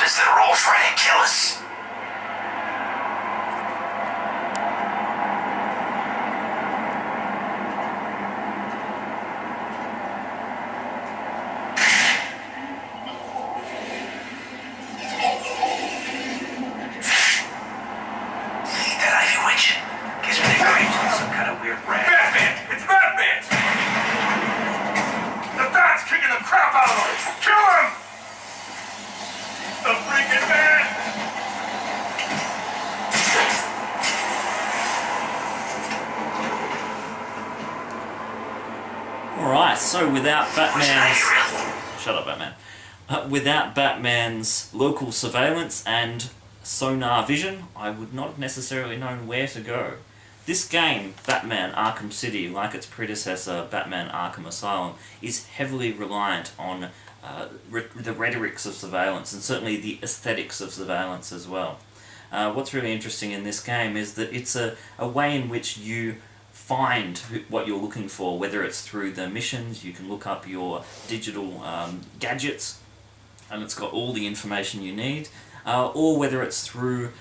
bastards that are all trying to kill us. Alright, so without Batman's... Shut up, Batman. Without Batman's local surveillance and sonar vision, I would not have necessarily known where to go. This game, Batman Arkham City, like its predecessor, Batman Arkham Asylum, is heavily reliant on the rhetorics of surveillance, and certainly the aesthetics of surveillance as well. What's really interesting in this game is that it's a way in which you find what you're looking for, whether it's through the missions. You can look up your digital gadgets, and it's got all the information you need, or whether it's through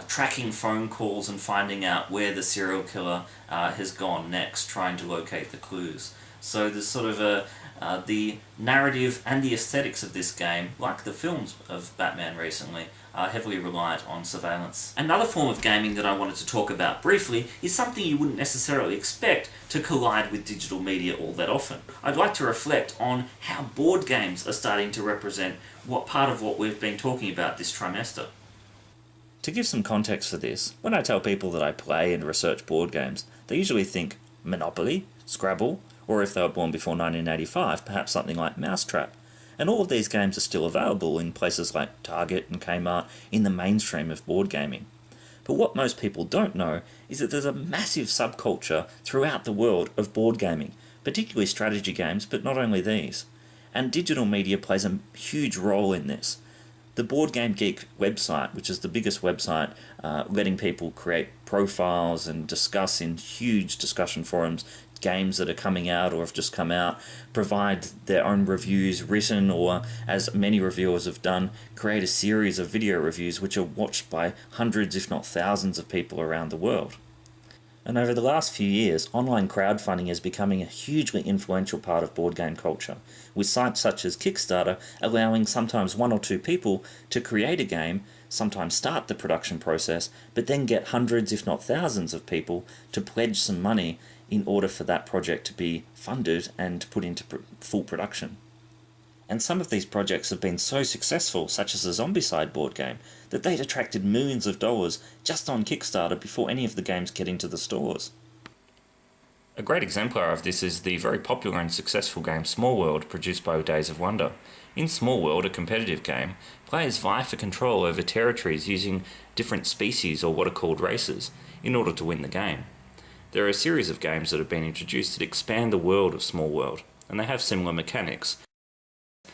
tracking phone calls and finding out where the serial killer has gone next, trying to locate the clues. So there's sort of the narrative and the aesthetics of this game, like the films of Batman recently, are heavily reliant on surveillance. Another form of gaming that I wanted to talk about briefly is something you wouldn't necessarily expect to collide with digital media all that often. I'd like to reflect on how board games are starting to represent what part of what we've been talking about this trimester. To give some context for this, when I tell people that I play and research board games, they usually think Monopoly, Scrabble, or if they were born before 1985, perhaps something like Mousetrap. And all of these games are still available in places like Target and Kmart in the mainstream of board gaming. But what most people don't know is that there's a massive subculture throughout the world of board gaming, particularly strategy games, but not only these. And digital media plays a huge role in this. The Board Game Geek website, which is the biggest website letting people create profiles and discuss in huge discussion forums games that are coming out or have just come out, provide their own reviews written, or, as many reviewers have done, create a series of video reviews which are watched by hundreds if not thousands of people around the world. And over the last few years, online crowdfunding is becoming a hugely influential part of board game culture, with sites such as Kickstarter allowing sometimes one or two people to create a game, sometimes start the production process, but then get hundreds if not thousands of people to pledge some money in order for that project to be funded and put into full production. And some of these projects have been so successful, such as the Zombicide board game, that they'd attracted millions of dollars just on Kickstarter before any of the games get into the stores. A great exemplar of this is the very popular and successful game Small World, produced by Days of Wonder. In Small World, a competitive game, players vie for control over territories using different species or what are called races in order to win the game. There are a series of games that have been introduced that expand the world of Small World, and they have similar mechanics.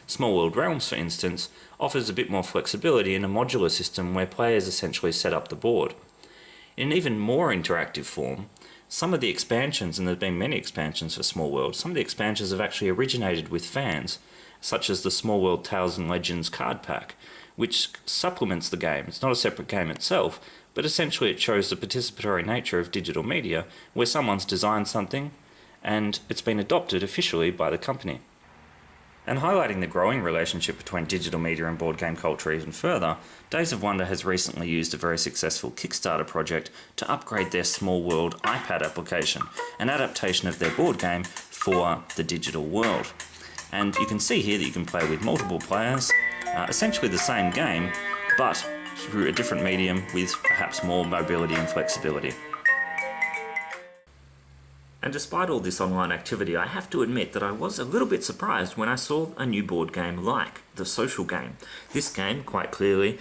Small World Realms, for instance, offers a bit more flexibility in a modular system where players essentially set up the board. In an even more interactive form, some of the expansions, and there have been many expansions for Small World, some of the expansions have actually originated with fans, such as the Small World Tales and Legends card pack, which supplements the game. It's not a separate game itself, but essentially it shows the participatory nature of digital media, where someone's designed something and it's been adopted officially by the company. And highlighting the growing relationship between digital media and board game culture even further, Days of Wonder has recently used a very successful Kickstarter project to upgrade their Small World iPad application, an adaptation of their board game for the digital world. And you can see here that you can play with multiple players, essentially the same game, but through a different medium with perhaps more mobility and flexibility. And despite all this online activity, I have to admit that I was a little bit surprised when I saw a new board game like The Social Game. This game, quite clearly,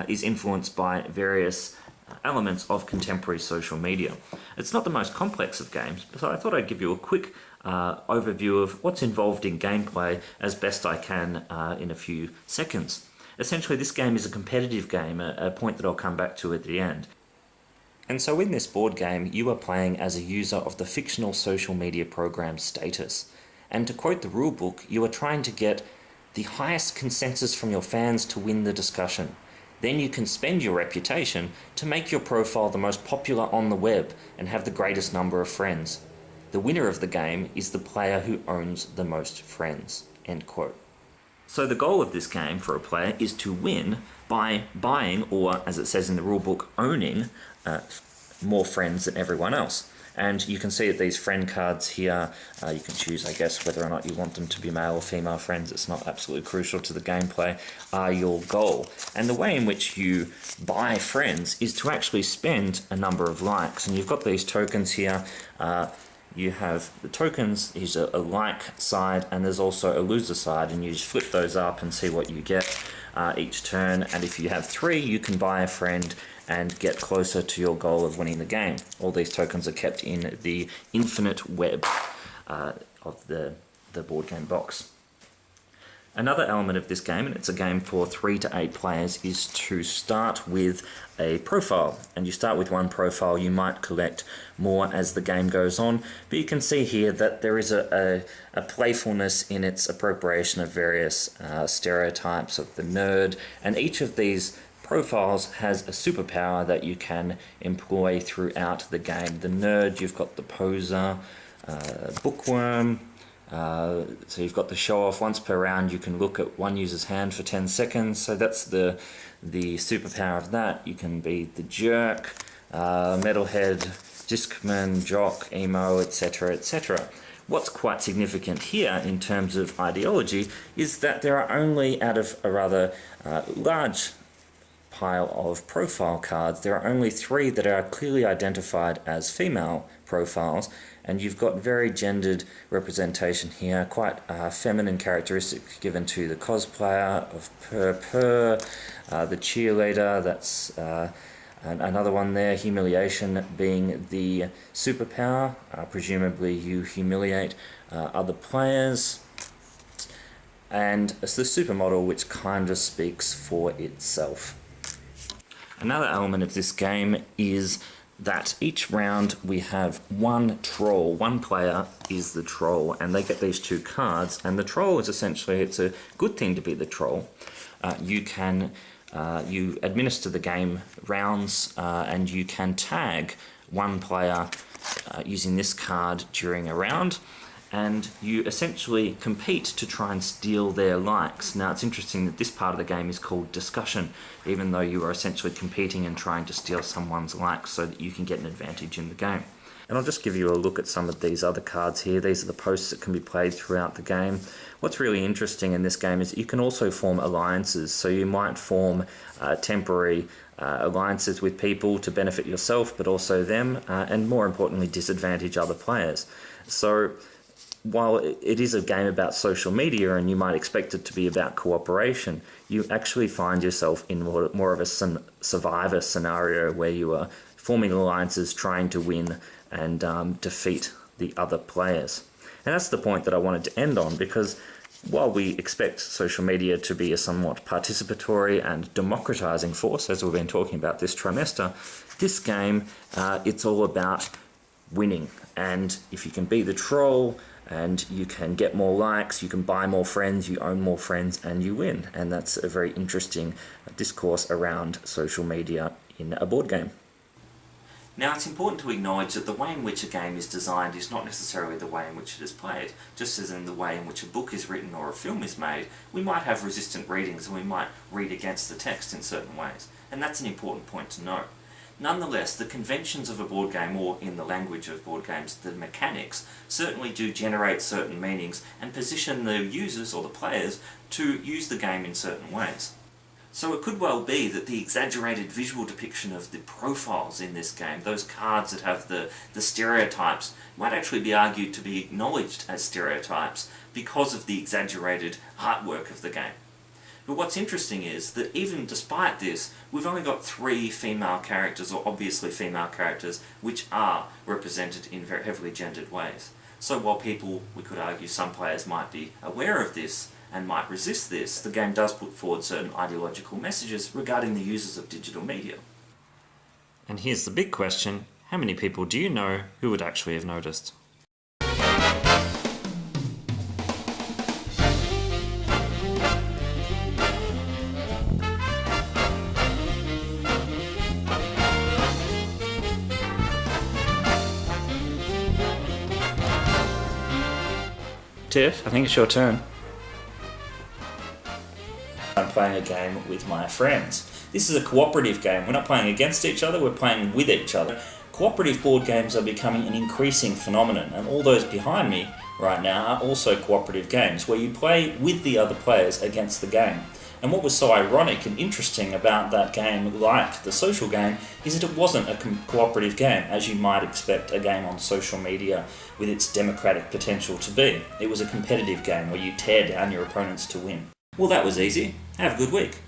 is influenced by various elements of contemporary social media. It's not the most complex of games, so I thought I'd give you a quick overview of what's involved in gameplay as best I can in a few seconds. Essentially, this game is a competitive game, a point that I'll come back to at the end. And so in this board game, you are playing as a user of the fictional social media program Status. And to quote the rulebook, you are trying to get the highest consensus from your fans to win the discussion. Then you can spend your reputation to make your profile the most popular on the web and have the greatest number of friends. The winner of the game is the player who owns the most friends." End quote. So the goal of this game for a player is to win by buying, or as it says in the rulebook, owning more friends than everyone else. And you can see that these friend cards here, you can choose, I guess, whether or not you want them to be male or female friends. It's not absolutely crucial to the gameplay, are your goal. And the way in which you buy friends is to actually spend a number of likes. And you've got these tokens here. You have the tokens, here's a like side, and there's also a loser side, and you just flip those up and see what you get each turn. And if you have 3, you can buy a friend and get closer to your goal of winning the game. All these tokens are kept in the infinite web of the board game box. Another element of this game, and it's a game for 3 to 8 players, is to start with a profile. And you start with one profile. You might collect more as the game goes on, but you can see here that there is a playfulness in its appropriation of various stereotypes of the nerd, and each of these profiles has a superpower that you can employ throughout the game. The nerd, you've got the poser, bookworm. So you've got the show off. Once per round you can look at one user's hand for 10 seconds, so that's the superpower of that. You can be the jerk, metalhead, discman, jock, emo, etc, etc. What's quite significant here in terms of ideology is that there are only, out of a rather large pile of profile cards, there are only 3 that are clearly identified as female profiles, and you've got very gendered representation here, quite feminine characteristics given to the cosplayer of the cheerleader, that's another one there, humiliation being the superpower, presumably you humiliate other players, and it's the supermodel, which kind of speaks for itself. Another element of this game is that each round we have one troll. One player is the troll, and they get these 2 cards, and the troll is essentially, it's a good thing to be the troll. You administer the game rounds, and you can tag one player using this card during a round, and you essentially compete to try and steal their likes. Now, it's interesting that this part of the game is called discussion, even though you are essentially competing and trying to steal someone's likes so that you can get an advantage in the game. And I'll just give you a look at some of these other cards here. These are the posts that can be played throughout the game. What's really interesting in this game is you can also form alliances. So you might form temporary alliances with people to benefit yourself, but also them, and more importantly, disadvantage other players. So while it is a game about social media and you might expect it to be about cooperation, you actually find yourself in more of a survivor scenario where you are forming alliances, trying to win and defeat the other players. And that's the point that I wanted to end on, because while we expect social media to be a somewhat participatory and democratizing force, as we've been talking about this trimester, this game, it's all about winning. And if you can be the troll, and you can get more likes, you can buy more friends, you own more friends, and you win. And that's a very interesting discourse around social media in a board game. Now, it's important to acknowledge that the way in which a game is designed is not necessarily the way in which it is played. Just as in the way in which a book is written or a film is made, we might have resistant readings and we might read against the text in certain ways. And that's an important point to note. Nonetheless, the conventions of a board game, or in the language of board games, the mechanics, certainly do generate certain meanings and position the users or the players to use the game in certain ways. So it could well be that the exaggerated visual depiction of the profiles in this game, those cards that have the stereotypes, might actually be argued to be acknowledged as stereotypes because of the exaggerated artwork of the game. But what's interesting is that even despite this, we've only got 3 female characters, or obviously female characters, which are represented in very heavily gendered ways. So while people, we could argue some players might be aware of this and might resist this, the game does put forward certain ideological messages regarding the users of digital media. And here's the big question: how many people do you know who would actually have noticed? Tiff, I think it's your turn. I'm playing a game with my friends. This is a cooperative game. We're not playing against each other, we're playing with each other. Cooperative board games are becoming an increasing phenomenon, and all those behind me right now are also cooperative games, where you play with the other players against the game. And what was so ironic and interesting about that game, like the social game, is that it wasn't a cooperative game, as you might expect a game on social media with its democratic potential to be. It was a competitive game where you tear down your opponents to win. Well, that was easy. Have a good week.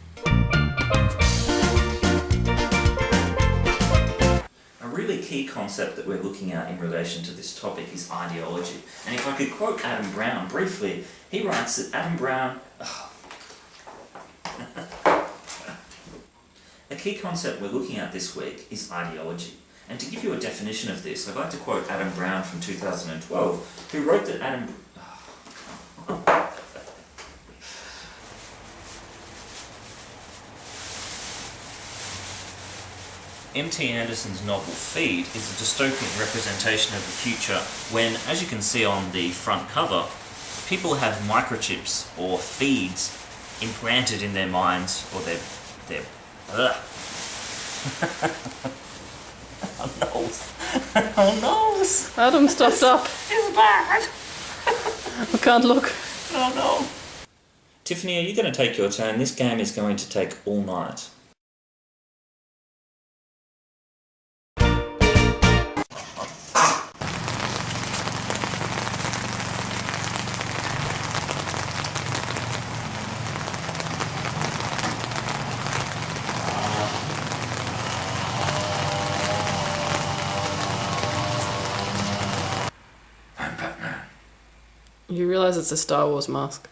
A really key concept that we're looking at in relation to this topic is ideology. And if I could quote Adam Brown briefly, he writes that Adam Brown... A key concept we're looking at this week is ideology. And to give you a definition of this, I'd like to quote Adam Brown from 2012, who wrote that M.T. Anderson's novel Feed is a dystopian representation of the future when, as you can see on the front cover, people have microchips or feeds implanted in their minds or their oh no! Adam, stop. It's bad! I can't look. Oh no! Tiffany, are you going to take your turn? This game is going to take all night. I'm Batman. You realise it's a Star Wars mask.